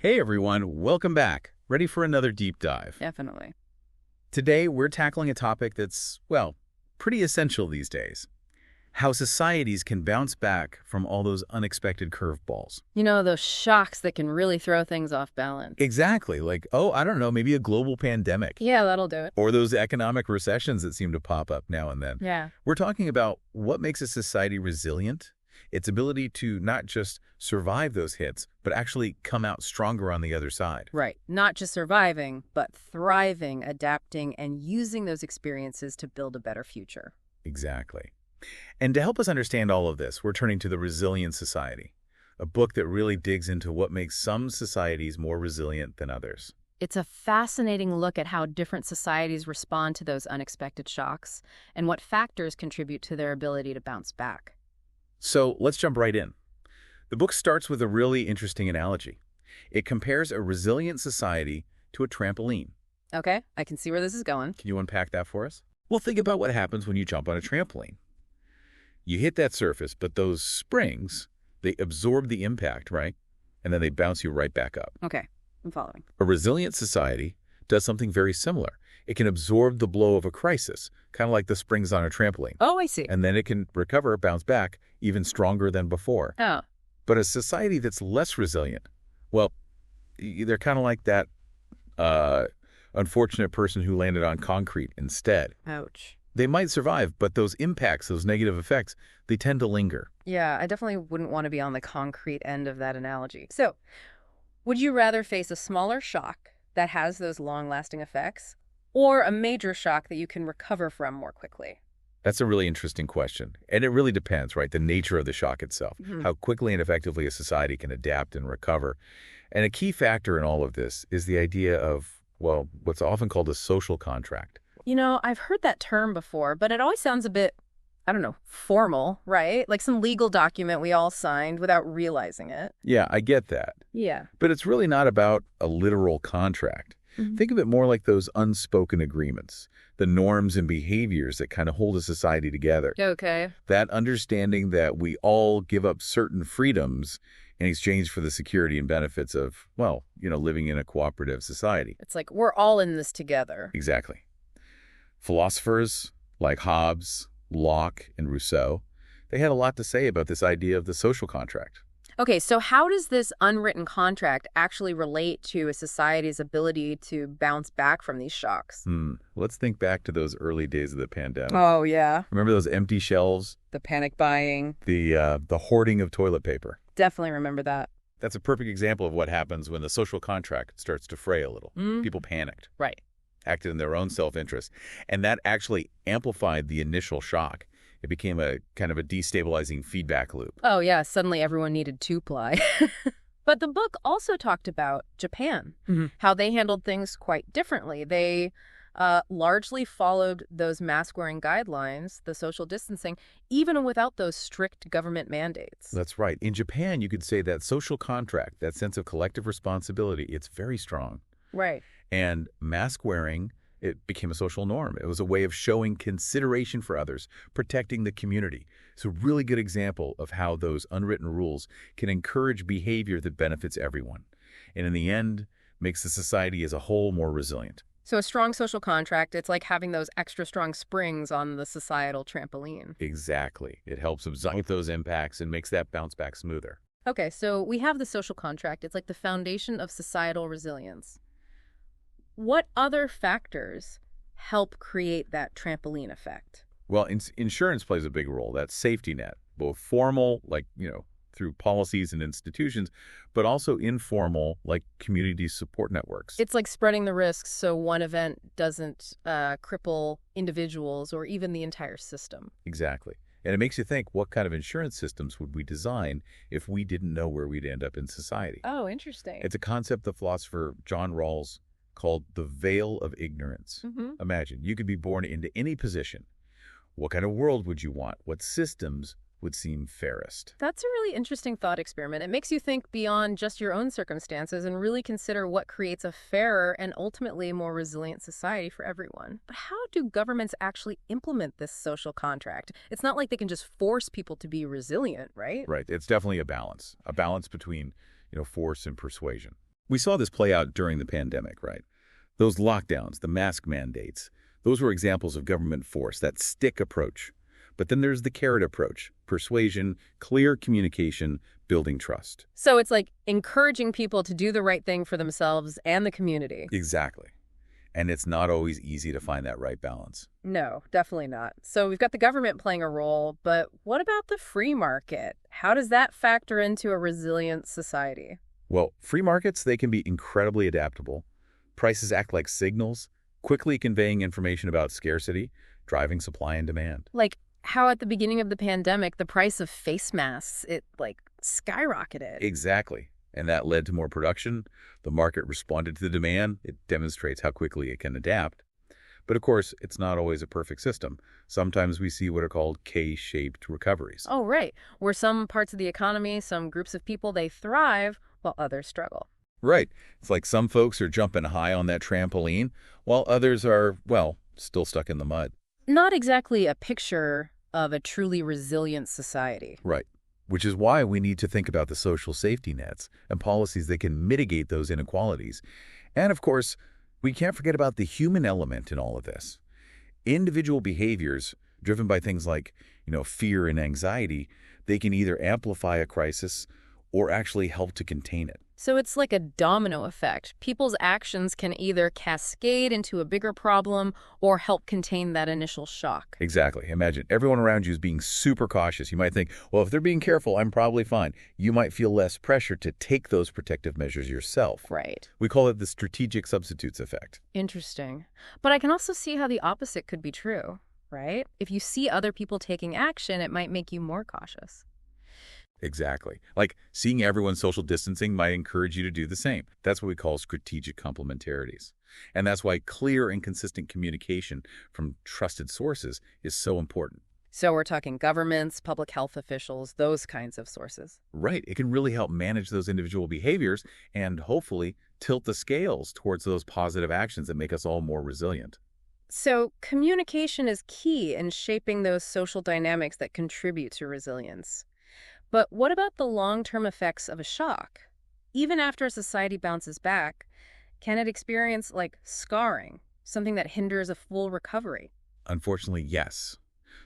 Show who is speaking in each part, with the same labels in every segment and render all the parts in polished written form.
Speaker 1: Hey everyone, welcome back. Ready for another deep dive.
Speaker 2: Definitely.
Speaker 1: Today we're tackling a topic that's, well, pretty essential these days. How societies can bounce back from all those unexpected curveballs.
Speaker 2: You know, those shocks that can really throw things off balance.
Speaker 1: Exactly, like, I don't know, maybe a global pandemic.
Speaker 2: Yeah, that'll do it.
Speaker 1: Or those economic recessions that seem to pop up now and then.
Speaker 2: Yeah.
Speaker 1: We're talking about what makes a society resilient, its ability to not just survive those hits, but actually come out stronger on the other side.
Speaker 2: Right. Not just surviving, but thriving, adapting, and using those experiences to build a better future.
Speaker 1: Exactly. And to help us understand all of this, we're turning to The Resilient Society, a book that really digs into what makes some societies more resilient than others.
Speaker 2: It's a fascinating look at how different societies respond to those unexpected shocks and what factors contribute to their ability to bounce back.
Speaker 1: So let's jump right in. The book starts with a really interesting analogy. It compares a resilient society to a trampoline.
Speaker 2: Okay, I can see where this is going.
Speaker 1: Can you unpack that for us? Well, think about what happens when you jump on a trampoline. You hit that surface, but those springs, they absorb the impact, right? And then they bounce you right back up.
Speaker 2: Okay, I'm following.
Speaker 1: A resilient society does something very similar. It can absorb the blow of a crisis, kind of like the springs on a trampoline.
Speaker 2: Oh, I see.
Speaker 1: And then it can recover, bounce back, even stronger than before.
Speaker 2: Oh,
Speaker 1: But a society that's less resilient, well, they're kind of like that unfortunate person who landed on concrete instead.
Speaker 2: ouch.
Speaker 1: They might survive, but those impacts, those negative effects, they tend to linger.
Speaker 2: Yeah, I definitely wouldn't want to be on the concrete end of that analogy. So, would you rather face a smaller shock that has those long-lasting effects, or a major shock that you can recover from more quickly?
Speaker 1: That's a really interesting question. And it really depends, right? The nature of the shock itself, how quickly and effectively a society can adapt and recover. And a key factor in all of this is the idea of, well, what's often called a social contract.
Speaker 2: You know, I've heard that term before, but it always sounds a bit, I don't know, formal, right? Like some legal document we all signed without realizing it.
Speaker 1: Yeah, I get that.
Speaker 2: Yeah.
Speaker 1: But it's really not about a literal contract. Think of it more like those unspoken agreements, the norms and behaviors that kind of hold a society together.
Speaker 2: Okay.
Speaker 1: That understanding that we all give up certain freedoms in exchange for the security and benefits of, well, living in a cooperative society.
Speaker 2: It's like we're all in this together.
Speaker 1: Exactly. Philosophers like Hobbes, Locke, and Rousseau, they had a lot to say about this idea of the social contract.
Speaker 2: Okay, so how does this unwritten contract actually relate to a society's ability to bounce back from these shocks?
Speaker 1: Let's think back to those early days of the pandemic.
Speaker 2: Oh, yeah.
Speaker 1: Remember those empty shelves?
Speaker 2: The panic buying.
Speaker 1: The hoarding of toilet paper.
Speaker 2: Definitely remember that.
Speaker 1: That's a perfect example of what happens when the social contract starts to fray a little. People panicked,
Speaker 2: Right.
Speaker 1: acted in their own self-interest, and that actually amplified the initial shock. It became a kind of a destabilizing feedback loop.
Speaker 2: Oh, yeah. Suddenly everyone needed two-ply. But the book also talked about Japan, how they handled things quite differently. They largely followed those mask-wearing guidelines, the social distancing, even without those strict government mandates.
Speaker 1: That's right. In Japan, you could say that social contract, that sense of collective responsibility, it's very strong.
Speaker 2: Right.
Speaker 1: And mask wearing, it became a social norm. It was a way of showing consideration for others, protecting the community. It's a really good example of how those unwritten rules can encourage behavior that benefits everyone. And in the end, makes the society as a whole more resilient.
Speaker 2: So a strong social contract, it's like having those extra strong springs on the societal trampoline.
Speaker 1: Exactly. It helps absorb those impacts and makes that bounce back smoother.
Speaker 2: Okay, so we have the social contract. It's like the foundation of societal resilience. What other factors help create that trampoline effect?
Speaker 1: Well, insurance plays a big role. That safety net, both formal, like, through policies and institutions, but also informal, like community support networks.
Speaker 2: It's like spreading the risks so one event doesn't cripple individuals or even the entire system.
Speaker 1: Exactly. And it makes you think, what kind of insurance systems would we design if we didn't know where we'd end up in society?
Speaker 2: Oh, interesting.
Speaker 1: It's a concept the philosopher John Rawls called the veil of ignorance. Imagine, you could be born into any position. What kind of world would you want? What systems would seem fairest?
Speaker 2: That's a really interesting thought experiment. It makes you think beyond just your own circumstances and really consider what creates a fairer and ultimately more resilient society for everyone. But how do governments actually implement this social contract? It's not like they can just force people to be resilient, right?
Speaker 1: Right. It's definitely a balance between, force and persuasion. We saw this play out during the pandemic, right? Those lockdowns, the mask mandates, those were examples of government force, that stick approach. But then there's the carrot approach, persuasion, clear communication, building trust.
Speaker 2: So it's like encouraging people to do the right thing for themselves and the community.
Speaker 1: Exactly. And it's not always easy to find that right balance.
Speaker 2: No, definitely not. So we've got the government playing a role, but what about the free market? How does that factor into a resilient society?
Speaker 1: Well, free markets, they can be incredibly adaptable. Prices act like signals, quickly conveying information about scarcity, driving supply and demand.
Speaker 2: Like how at the beginning of the pandemic, the price of face masks, it skyrocketed.
Speaker 1: Exactly. And that led to more production. The market responded to the demand. It demonstrates how quickly it can adapt. But of course, it's not always a perfect system. Sometimes we see what are called K-shaped recoveries.
Speaker 2: Oh, right. Where some parts of the economy, some groups of people, they thrive while others struggle.
Speaker 1: Right. It's like some folks are jumping high on that trampoline, while others are, well, still stuck in the mud.
Speaker 2: Not exactly a picture of a truly resilient society.
Speaker 1: Right. Which is why we need to think about the social safety nets and policies that can mitigate those inequalities. And of course, we can't forget about the human element in all of this. Individual behaviors driven by things like, fear and anxiety, they can either amplify a crisis or actually help to contain it.
Speaker 2: So it's like a domino effect. People's actions can either cascade into a bigger problem or help contain that initial shock.
Speaker 1: Exactly. Imagine everyone around you is being super cautious. You might think, well, if they're being careful, I'm probably fine. You might feel less pressure to take those protective measures yourself.
Speaker 2: Right.
Speaker 1: We call it the strategic substitutes effect.
Speaker 2: Interesting. But I can also see how the opposite could be true, right? If you see other people taking action, it might make you more cautious.
Speaker 1: Exactly. Like seeing everyone social distancing might encourage you to do the same. That's what we call strategic complementarities. And that's why clear and consistent communication from trusted sources is so important.
Speaker 2: So we're talking governments, public health officials, those kinds of sources.
Speaker 1: Right. It can really help manage those individual behaviors and hopefully tilt the scales towards those positive actions that make us all more resilient.
Speaker 2: So communication is key in shaping those social dynamics that contribute to resilience. But what about the long-term effects of a shock? Even after a society bounces back, can it experience, scarring, something that hinders a full recovery?
Speaker 1: Unfortunately, yes.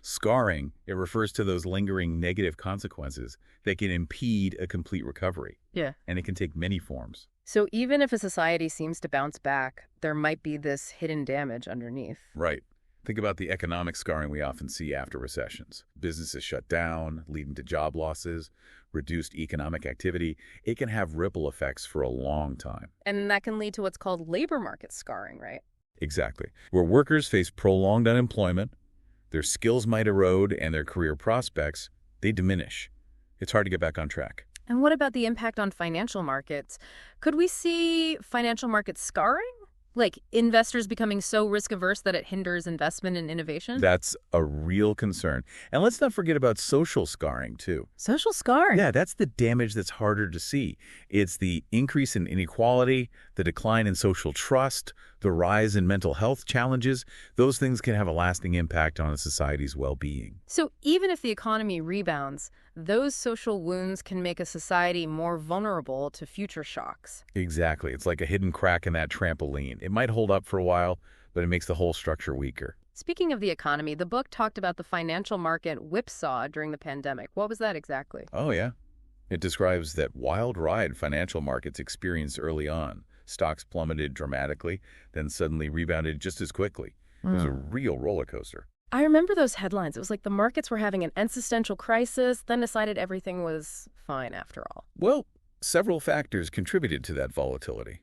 Speaker 1: Scarring, it refers to those lingering negative consequences that can impede a complete recovery.
Speaker 2: Yeah.
Speaker 1: And it can take many forms.
Speaker 2: So even if a society seems to bounce back, there might be this hidden damage underneath.
Speaker 1: Right. Think about the economic scarring we often see after recessions. Businesses shut down, leading to job losses, reduced economic activity. It can have ripple effects for a long time.
Speaker 2: And that can lead to what's called labor market scarring, right?
Speaker 1: Exactly. Where workers face prolonged unemployment, their skills might erode, and their career prospects, they diminish. It's hard to get back on track.
Speaker 2: And what about the impact on financial markets? Could we see financial market scarring? Like investors becoming so risk-averse that it hinders investment and innovation?
Speaker 1: That's a real concern. And let's not forget about social scarring, too.
Speaker 2: Social scarring?
Speaker 1: Yeah, that's the damage that's harder to see. It's the increase in inequality, the decline in social trust, the rise in mental health challenges. Those things can have a lasting impact on a society's well-being.
Speaker 2: So even if the economy rebounds, those social wounds can make a society more vulnerable to future shocks.
Speaker 1: Exactly. It's like a hidden crack in that trampoline. It might hold up for a while, but it makes the whole structure weaker.
Speaker 2: Speaking of the economy, the book talked about the financial market whipsaw during the pandemic. What was that exactly?
Speaker 1: Oh, yeah. It describes that wild ride financial markets experienced early on. Stocks plummeted dramatically, then suddenly rebounded just as quickly. It was a real roller coaster.
Speaker 2: I remember those headlines. It was like the markets were having an existential crisis, then decided everything was fine after all.
Speaker 1: Well, several factors contributed to that volatility.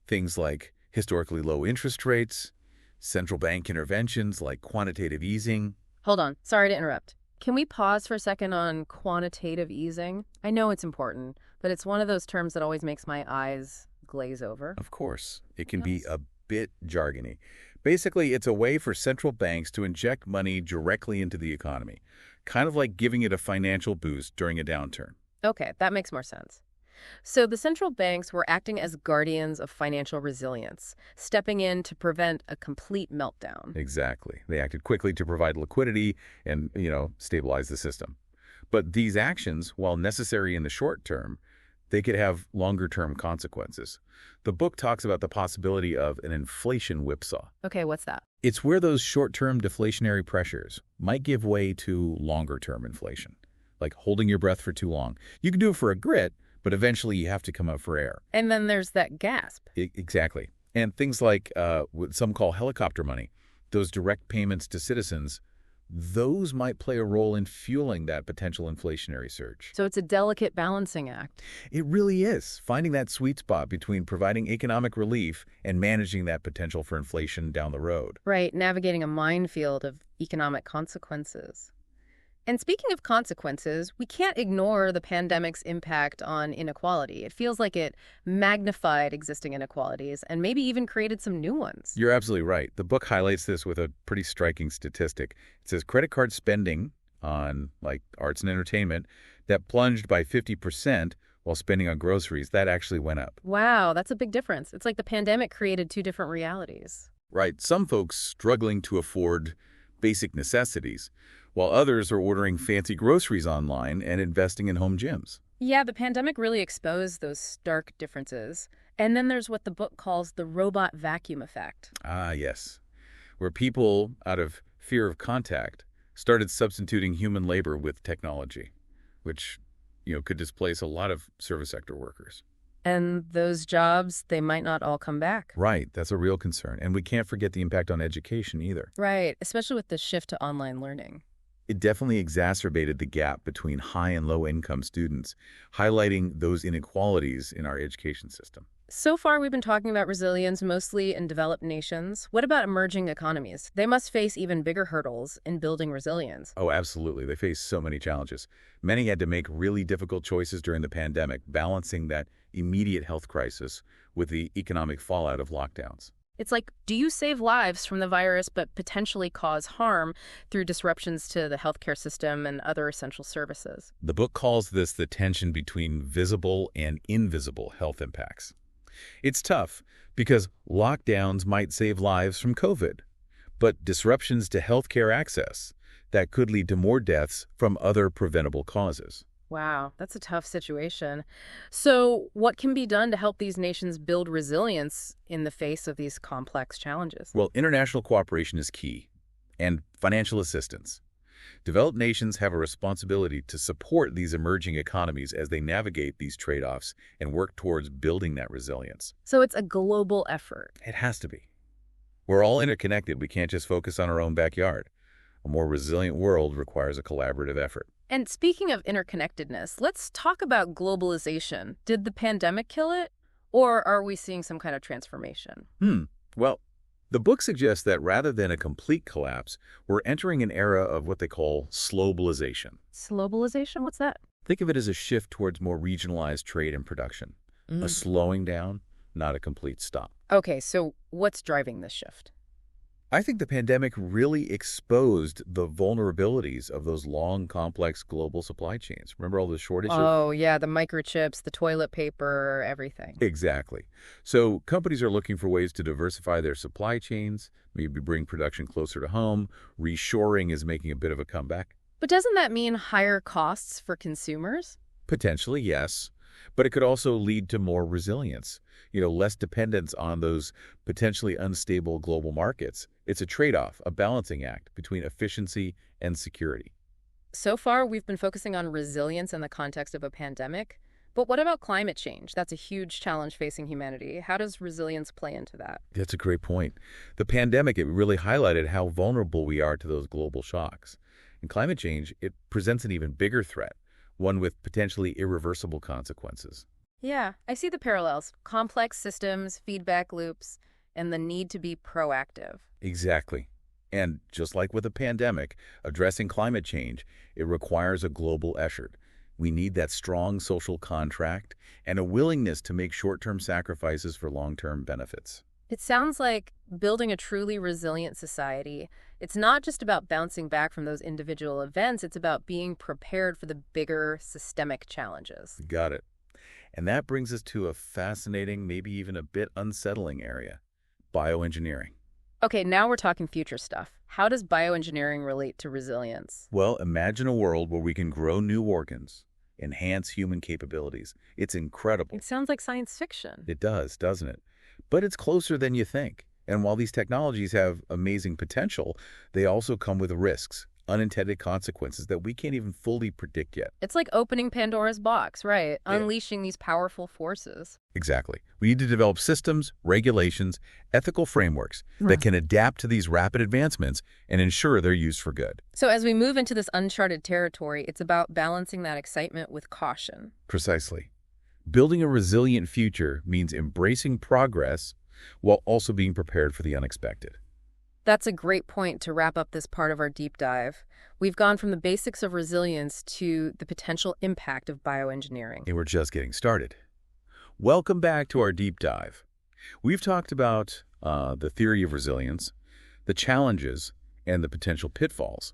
Speaker 1: Things like historically low interest rates, central bank interventions like quantitative easing.
Speaker 2: Hold on. Sorry to interrupt. Can we pause for a second on quantitative easing? I know it's important, but it's one of those terms that always makes my eyes glaze over.
Speaker 1: Of course, it can be a bit jargony. Basically, it's a way for central banks to inject money directly into the economy, kind of like giving it a financial boost during a downturn.
Speaker 2: Okay, that makes more sense. So the central banks were acting as guardians of financial resilience, stepping in to prevent a complete meltdown.
Speaker 1: Exactly. They acted quickly to provide liquidity and, stabilize the system. But these actions, while necessary in the short term, they could have longer-term consequences. The book talks about the possibility of an inflation whipsaw.
Speaker 2: Okay, what's that?
Speaker 1: It's where those short-term deflationary pressures might give way to longer-term inflation, like holding your breath for too long. You can do it for a grit, but eventually you have to come up for air.
Speaker 2: And then there's that gasp.
Speaker 1: Exactly. And things like what some call helicopter money, those direct payments to citizens, those might play a role in fueling that potential inflationary surge.
Speaker 2: So it's a delicate balancing act.
Speaker 1: It really is, finding that sweet spot between providing economic relief and managing that potential for inflation down the road.
Speaker 2: Right, navigating a minefield of economic consequences. And speaking of consequences, we can't ignore the pandemic's impact on inequality. It feels like it magnified existing inequalities and maybe even created some new ones.
Speaker 1: You're absolutely right. The book highlights this with a pretty striking statistic. It says credit card spending on, like, arts and entertainment that plunged by 50% while spending on groceries, that actually went up.
Speaker 2: Wow, that's a big difference. It's like the pandemic created two different realities.
Speaker 1: Right. Some folks struggling to afford basic necessities, while others are ordering fancy groceries online and investing in home gyms.
Speaker 2: Yeah, the pandemic really exposed those stark differences. And then there's what the book calls the robot vacuum effect.
Speaker 1: Ah, yes. Where people, out of fear of contact, started substituting human labor with technology, which, could displace a lot of service sector workers.
Speaker 2: And those jobs, they might not all come back.
Speaker 1: Right. That's a real concern. And we can't forget the impact on education either.
Speaker 2: Right, especially with the shift to online learning.
Speaker 1: It definitely exacerbated the gap between high and low income students, highlighting those inequalities in our education system.
Speaker 2: So far, we've been talking about resilience mostly in developed nations. What about emerging economies? They must face even bigger hurdles in building resilience.
Speaker 1: Oh, absolutely. They face so many challenges. Many had to make really difficult choices during the pandemic, balancing that immediate health crisis with the economic fallout of lockdowns.
Speaker 2: It's like, do you save lives from the virus but potentially cause harm through disruptions to the healthcare system and other essential services?
Speaker 1: The book calls this the tension between visible and invisible health impacts. It's tough because lockdowns might save lives from COVID, but disruptions to healthcare access, that could lead to more deaths from other preventable causes.
Speaker 2: Wow, that's a tough situation. So what can be done to help these nations build resilience in the face of these complex challenges?
Speaker 1: Well, international cooperation is key, and financial assistance. Developed nations have a responsibility to support these emerging economies as they navigate these trade-offs and work towards building that resilience.
Speaker 2: So it's a global effort.
Speaker 1: It has to be. We're all interconnected. We can't just focus on our own backyard. A more resilient world requires a collaborative effort.
Speaker 2: And speaking of interconnectedness, let's talk about globalization. Did the pandemic kill it, or are we seeing some kind of transformation?
Speaker 1: Well, the book suggests that rather than a complete collapse, we're entering an era of what they call slowbalization.
Speaker 2: Slowbalization? What's that?
Speaker 1: Think of it as a shift towards more regionalized trade and production. A slowing down, not a complete stop.
Speaker 2: Okay, so what's driving this shift?
Speaker 1: I think the pandemic really exposed the vulnerabilities of those long, complex global supply chains. Remember all the shortages?
Speaker 2: Oh, yeah, the microchips, the toilet paper, everything.
Speaker 1: Exactly. So companies are looking for ways to diversify their supply chains, maybe bring production closer to home. Reshoring is making a bit of a comeback.
Speaker 2: But doesn't that mean higher costs for consumers?
Speaker 1: Potentially, yes. But it could also lead to more resilience, less dependence on those potentially unstable global markets. It's a trade-off, a balancing act between efficiency and security.
Speaker 2: So far, we've been focusing on resilience in the context of a pandemic. But what about climate change? That's a huge challenge facing humanity. How does resilience play into that?
Speaker 1: That's a great point. The pandemic, it really highlighted how vulnerable we are to those global shocks. And climate change, it presents an even bigger threat, one with potentially irreversible consequences.
Speaker 2: Yeah, I see the parallels. Complex systems, feedback loops, and the need to be proactive.
Speaker 1: Exactly. And just like with a pandemic, addressing climate change, it requires a global effort. We need that strong social contract and a willingness to make short-term sacrifices for long-term benefits.
Speaker 2: It sounds like building a truly resilient society, it's not just about bouncing back from those individual events, it's about being prepared for the bigger systemic challenges.
Speaker 1: Got it. And that brings us to a fascinating, maybe even a bit unsettling area, bioengineering.
Speaker 2: Okay, now we're talking future stuff. How does bioengineering relate to resilience?
Speaker 1: Well, imagine a world where we can grow new organs, enhance human capabilities. It's incredible.
Speaker 2: It sounds like science fiction.
Speaker 1: It does, doesn't it? But it's closer than you think. And while these technologies have amazing potential, they also come with risks, unintended consequences that we can't even fully predict yet.
Speaker 2: It's like opening Pandora's box, right?
Speaker 1: Yeah.
Speaker 2: Unleashing these powerful forces.
Speaker 1: Exactly. We need to develop systems, regulations, ethical frameworks that can adapt to these rapid advancements and ensure they're used for good.
Speaker 2: So as we move into this uncharted territory, it's about balancing that excitement with caution.
Speaker 1: Precisely. Building a resilient future means embracing progress while also being prepared for the unexpected.
Speaker 2: That's a great point to wrap up this part of our deep dive. We've gone from the basics of resilience to the potential impact of bioengineering.
Speaker 1: And we're just getting started. Welcome back to our deep dive. We've talked about the theory of resilience, the challenges, and the potential pitfalls.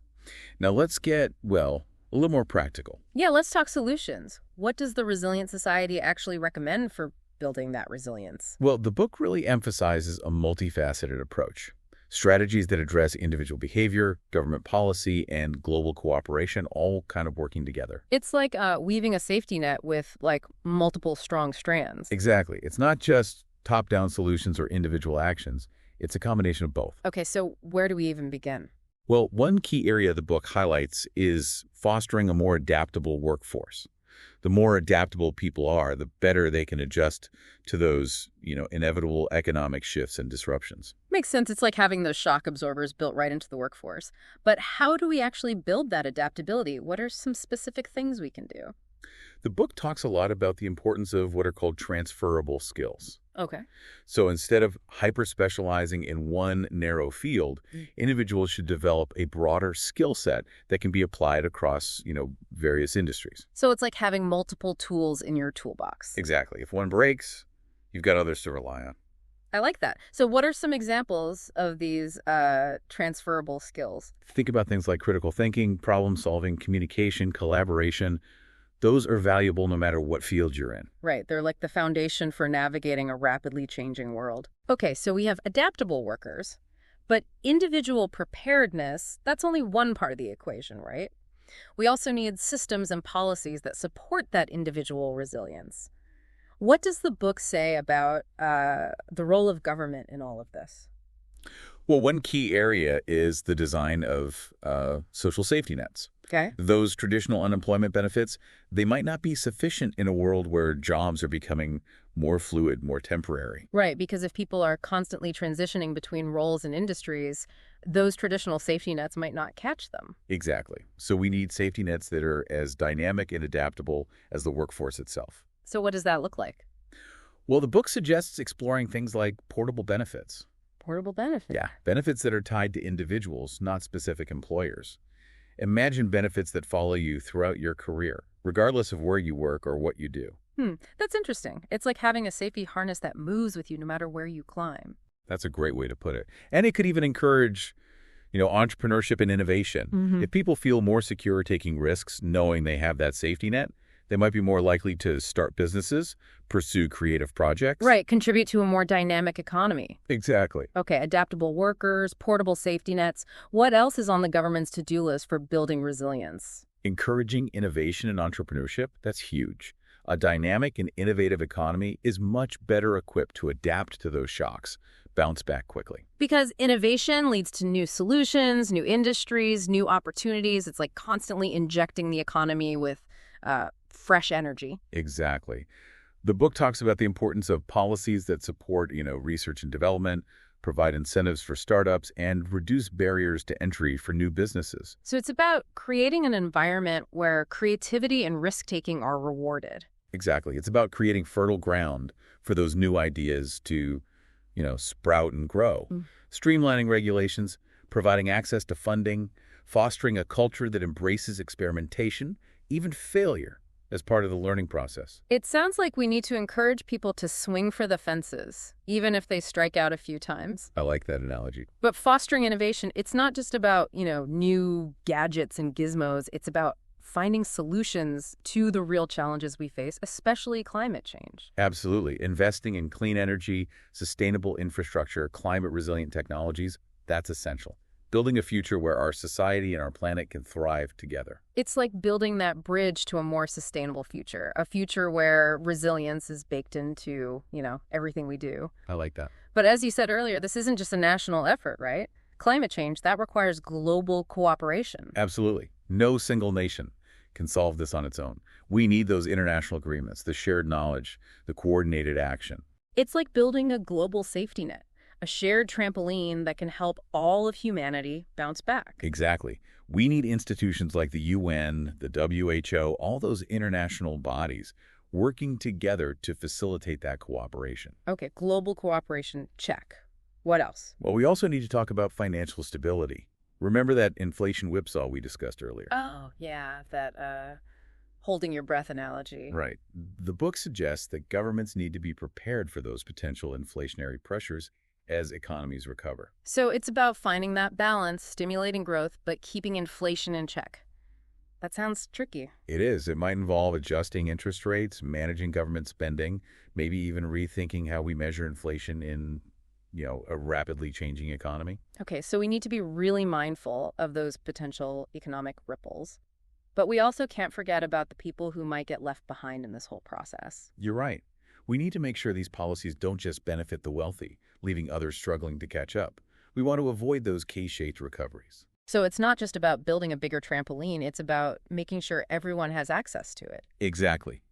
Speaker 1: Now let's get, well, a little more practical.
Speaker 2: Yeah, let's talk solutions. What does the Resilient Society actually recommend for building that resilience?
Speaker 1: Well, the book really emphasizes a multifaceted approach. Strategies that address individual behavior, government policy, and global cooperation all kind of working together.
Speaker 2: It's like weaving a safety net with, like, multiple strong strands.
Speaker 1: Exactly. It's not just top-down solutions or individual actions. It's a combination of both.
Speaker 2: Okay, so where do we even begin?
Speaker 1: Well, one key area the book highlights is fostering a more adaptable workforce. The more adaptable people are, the better they can adjust to those, inevitable economic shifts and disruptions.
Speaker 2: Makes sense. It's like having those shock absorbers built right into the workforce. But how do we actually build that adaptability? What are some specific things we can do?
Speaker 1: The book talks a lot about the importance of what are called transferable skills.
Speaker 2: Okay.
Speaker 1: So instead of hyper-specializing in one narrow field, individuals should develop a broader skill set that can be applied across, various industries.
Speaker 2: So it's like having multiple tools in your toolbox.
Speaker 1: Exactly. If one breaks, you've got others to rely on.
Speaker 2: I like that. So what are some examples of these transferable skills?
Speaker 1: Think about things like critical thinking, problem solving, communication, collaboration. Those are valuable no matter what field you're in.
Speaker 2: Right. They're like the foundation for navigating a rapidly changing world. Okay, so we have adaptable workers, but individual preparedness, that's only one part of the equation, right? We also need systems and policies that support that individual resilience. What does the book say about the role of government in all of this?
Speaker 1: Well, one key area is the design of social safety nets.
Speaker 2: Okay.
Speaker 1: Those traditional unemployment benefits, they might not be sufficient in a world where jobs are becoming more fluid, more temporary.
Speaker 2: Right, because if people are constantly transitioning between roles and industries, those traditional safety nets might not catch them.
Speaker 1: Exactly. So we need safety nets that are as dynamic and adaptable as the workforce itself.
Speaker 2: So what does that look like?
Speaker 1: Well, the book suggests exploring things like portable benefits.
Speaker 2: Portable benefits.
Speaker 1: Yeah, benefits that are tied to individuals, not specific employers. Imagine benefits that follow you throughout your career, regardless of where you work or what you do.
Speaker 2: That's interesting. It's like having a safety harness that moves with you no matter where you climb.
Speaker 1: That's a great way to put it. And it could even encourage, entrepreneurship and innovation. If people feel more secure taking risks, knowing they have that safety net, they might be more likely to start businesses, pursue creative projects.
Speaker 2: Right, contribute to a more dynamic economy.
Speaker 1: Exactly.
Speaker 2: Okay, adaptable workers, portable safety nets. What else is on the government's to-do list for building resilience?
Speaker 1: Encouraging innovation and entrepreneurship, that's huge. A dynamic and innovative economy is much better equipped to adapt to those shocks, bounce back quickly.
Speaker 2: Because innovation leads to new solutions, new industries, new opportunities. It's like constantly injecting the economy with fresh energy.
Speaker 1: Exactly. The book talks about the importance of policies that support, research and development, provide incentives for startups, and reduce barriers to entry for new businesses.
Speaker 2: So it's about creating an environment where creativity and risk-taking are rewarded.
Speaker 1: Exactly. It's about creating fertile ground for those new ideas to, sprout and grow. Streamlining regulations, providing access to funding, fostering a culture that embraces experimentation, even failure, as part of the learning process.
Speaker 2: It sounds like we need to encourage people to swing for the fences, even if they strike out a few times.
Speaker 1: I like that analogy.
Speaker 2: But fostering innovation, it's not just about, new gadgets and gizmos. It's about finding solutions to the real challenges we face, especially climate change.
Speaker 1: Absolutely. Investing in clean energy, sustainable infrastructure, climate-resilient technologies, that's essential. building a future where our society and our planet can thrive together.
Speaker 2: It's like building that bridge to a more sustainable future, a future where resilience is baked into, everything we do.
Speaker 1: I like that.
Speaker 2: But as you said earlier, this isn't just a national effort, right? Climate change, that requires global cooperation.
Speaker 1: Absolutely. No single nation can solve this on its own. We need those international agreements, the shared knowledge, the coordinated action.
Speaker 2: It's like building a global safety net, a shared trampoline that can help all of humanity bounce back.
Speaker 1: Exactly. We need institutions like the UN, the WHO, all those international bodies working together to facilitate that cooperation.
Speaker 2: Okay, global cooperation, check. What else?
Speaker 1: Well, we also need to talk about financial stability. Remember that inflation whipsaw we discussed earlier?
Speaker 2: Oh, yeah, that holding your breath analogy.
Speaker 1: Right. The book suggests that governments need to be prepared for those potential inflationary pressures as economies recover.
Speaker 2: So it's about finding that balance, stimulating growth, but keeping inflation in check. That sounds tricky.
Speaker 1: It is. It might involve adjusting interest rates, managing government spending, maybe even rethinking how we measure inflation in, a rapidly changing economy.
Speaker 2: Okay, so we need to be really mindful of those potential economic ripples. But we also can't forget about the people who might get left behind in this whole process.
Speaker 1: You're right. We need to make sure these policies don't just benefit the wealthy, leaving others struggling to catch up. We want to avoid those K-shaped recoveries.
Speaker 2: So it's not just about building a bigger trampoline, it's about making sure everyone has access to it.
Speaker 1: Exactly.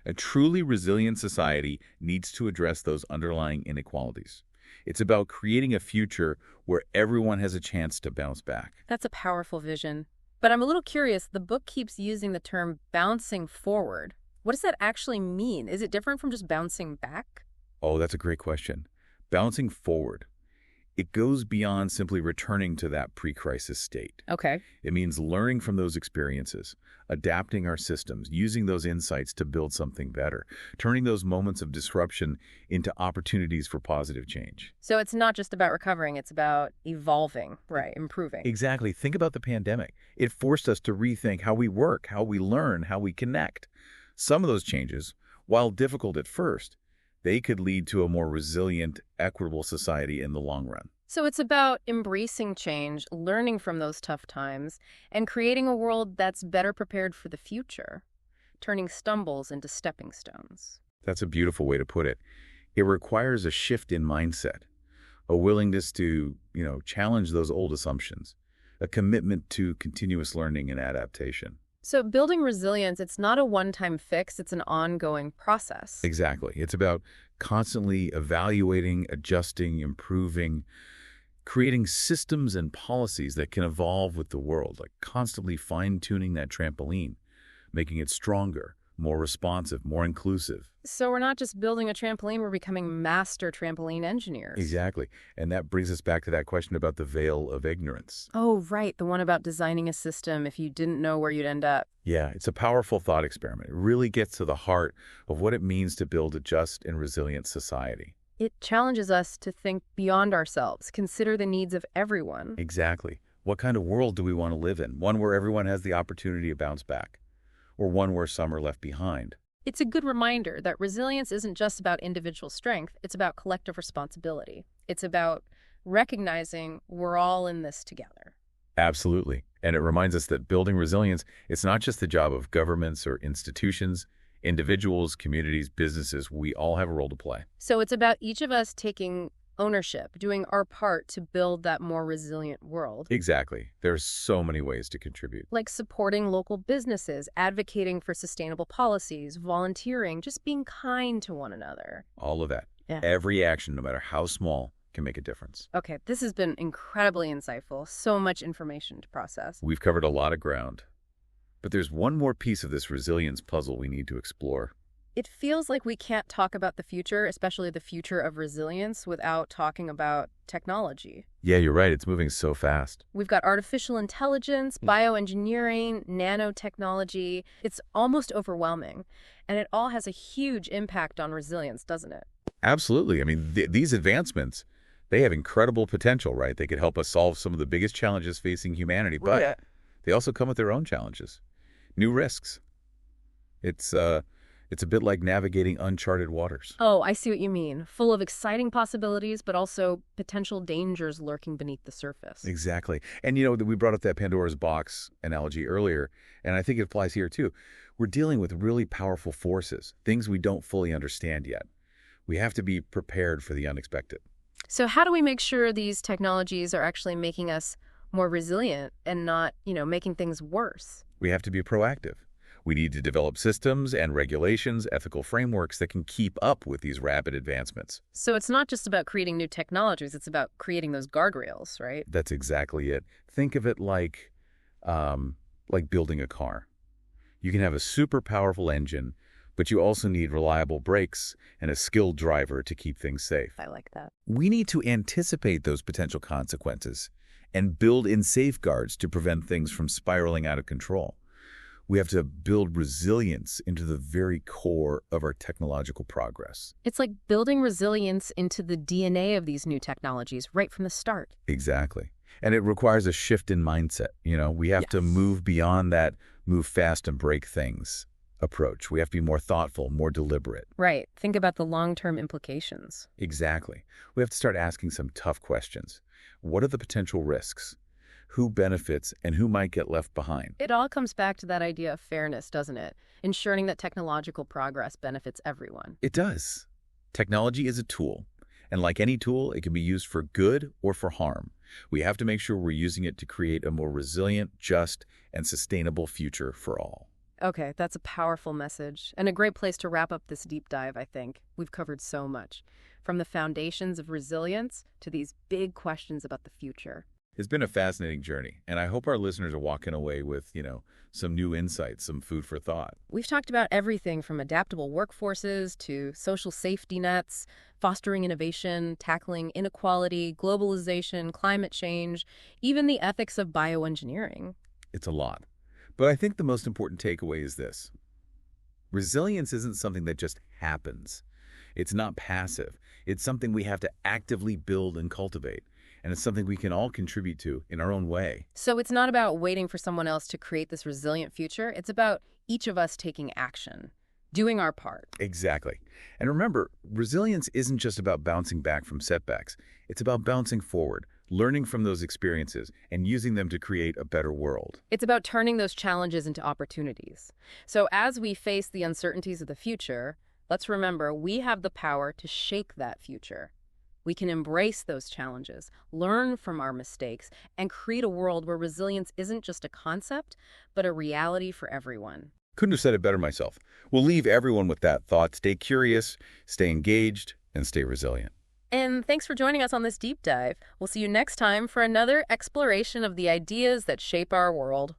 Speaker 1: A truly resilient society needs to address those underlying inequalities. It's about creating a future where everyone has a chance to bounce back.
Speaker 2: That's a powerful vision. But I'm a little curious, the book keeps using the term bouncing forward. What does that actually mean? Is it different from just bouncing back?
Speaker 1: Oh, that's a great question. Bouncing forward. It goes beyond simply returning to that pre-crisis state.
Speaker 2: Okay.
Speaker 1: It means learning from those experiences, adapting our systems, using those insights to build something better, turning those moments of disruption into opportunities for positive change.
Speaker 2: So it's not just about recovering, it's about evolving, right, improving.
Speaker 1: Exactly. Think about the pandemic. It forced us to rethink how we work, how we learn, how we connect. Some of those changes, while difficult at first, they could lead to a more resilient, equitable society in the long run.
Speaker 2: So it's about embracing change, learning from those tough times, and creating a world that's better prepared for the future, turning stumbles into stepping stones.
Speaker 1: That's a beautiful way to put it. It requires a shift in mindset, a willingness to, challenge those old assumptions, a commitment to continuous learning and adaptation.
Speaker 2: So building resilience, it's not a one-time fix, it's an ongoing process.
Speaker 1: Exactly. It's about constantly evaluating, adjusting, improving, creating systems and policies that can evolve with the world, like constantly fine-tuning that trampoline, making it stronger, more responsive, more inclusive.
Speaker 2: So we're not just building a trampoline, we're becoming master trampoline engineers.
Speaker 1: Exactly. And that brings us back to that question about the veil of ignorance.
Speaker 2: Oh, right. The one about designing a system if you didn't know where you'd end up.
Speaker 1: Yeah, it's a powerful thought experiment. It really gets to the heart of what it means to build a just and resilient society.
Speaker 2: It challenges us to think beyond ourselves, consider the needs of everyone.
Speaker 1: Exactly. What kind of world do we want to live in? One where everyone has the opportunity to bounce back, or one where some are left behind?
Speaker 2: It's a good reminder that resilience isn't just about individual strength, it's about collective responsibility. It's about recognizing we're all in this together.
Speaker 1: Absolutely. And it reminds us that building resilience, it's not just the job of governments or institutions, individuals, communities, businesses. We all have a role to play.
Speaker 2: So it's about each of us taking ownership, doing our part to build that more resilient world.
Speaker 1: Exactly. There's so many ways to contribute.
Speaker 2: Like supporting local businesses, advocating for sustainable policies, volunteering, just being kind to one another.
Speaker 1: All of that.
Speaker 2: Yeah.
Speaker 1: Every action, no matter how small, can make a difference.
Speaker 2: Okay, this has been incredibly insightful. So much information to process.
Speaker 1: We've covered a lot of ground. But there's one more piece of this resilience puzzle we need to explore.
Speaker 2: It feels like we can't talk about the future, especially the future of resilience, without talking about technology.
Speaker 1: Yeah, you're right. It's moving so fast.
Speaker 2: We've got artificial intelligence, bioengineering, nanotechnology. It's almost overwhelming. And it all has a huge impact on resilience, doesn't it?
Speaker 1: Absolutely. I mean, these advancements, they have incredible potential, right? They could help us solve some of the biggest challenges facing humanity, but they also come with their own challenges, new risks. It's It's a bit like navigating uncharted waters.
Speaker 2: Oh, I see what you mean. Full of exciting possibilities, but also potential dangers lurking beneath the surface.
Speaker 1: Exactly. And we brought up that Pandora's box analogy earlier, and I think it applies here too. We're dealing with really powerful forces, things we don't fully understand yet. We have to be prepared for the unexpected.
Speaker 2: So how do we make sure these technologies are actually making us more resilient and not, making things worse?
Speaker 1: We have to be proactive. We need to develop systems and regulations, ethical frameworks that can keep up with these rapid advancements.
Speaker 2: So it's not just about creating new technologies, it's about creating those guardrails, right?
Speaker 1: That's exactly it. Think of it like building a car. You can have a super powerful engine, but you also need reliable brakes and a skilled driver to keep things safe.
Speaker 2: I like that.
Speaker 1: We need to anticipate those potential consequences and build in safeguards to prevent things from spiraling out of control. We have to build resilience into the very core of our technological progress.
Speaker 2: It's like building resilience into the DNA of these new technologies right from the start.
Speaker 1: Exactly. And it requires a shift in mindset. We have to move beyond that move fast and break things approach. We have to be more thoughtful, more deliberate.
Speaker 2: Right. Think about the long-term implications.
Speaker 1: Exactly. We have to start asking some tough questions. What are the potential risks? Who benefits and who might get left behind?
Speaker 2: It all comes back to that idea of fairness, doesn't it? Ensuring that technological progress benefits everyone.
Speaker 1: It does. Technology is a tool, and like any tool, it can be used for good or for harm. We have to make sure we're using it to create a more resilient, just, and sustainable future for all.
Speaker 2: Okay, that's a powerful message, and a great place to wrap up this deep dive, I think. We've covered so much, from the foundations of resilience to these big questions about the future.
Speaker 1: It's been a fascinating journey, and I hope our listeners are walking away with, some new insights, some food for thought.
Speaker 2: We've talked about everything from adaptable workforces to social safety nets, fostering innovation, tackling inequality, globalization, climate change, even the ethics of bioengineering.
Speaker 1: It's a lot. But I think the most important takeaway is this. Resilience isn't something that just happens. It's not passive. It's something we have to actively build and cultivate. And it's something we can all contribute to in our own way.
Speaker 2: So it's not about waiting for someone else to create this resilient future. It's about each of us taking action, doing our part.
Speaker 1: Exactly. And remember, resilience isn't just about bouncing back from setbacks. It's about bouncing forward, learning from those experiences, and using them to create a better world.
Speaker 2: It's about turning those challenges into opportunities. So as we face the uncertainties of the future, let's remember we have the power to shape that future. We can embrace those challenges, learn from our mistakes, and create a world where resilience isn't just a concept, but a reality for everyone.
Speaker 1: Couldn't have said it better myself. We'll leave everyone with that thought. Stay curious, stay engaged, and stay resilient.
Speaker 2: And thanks for joining us on this deep dive. We'll see you next time for another exploration of the ideas that shape our world.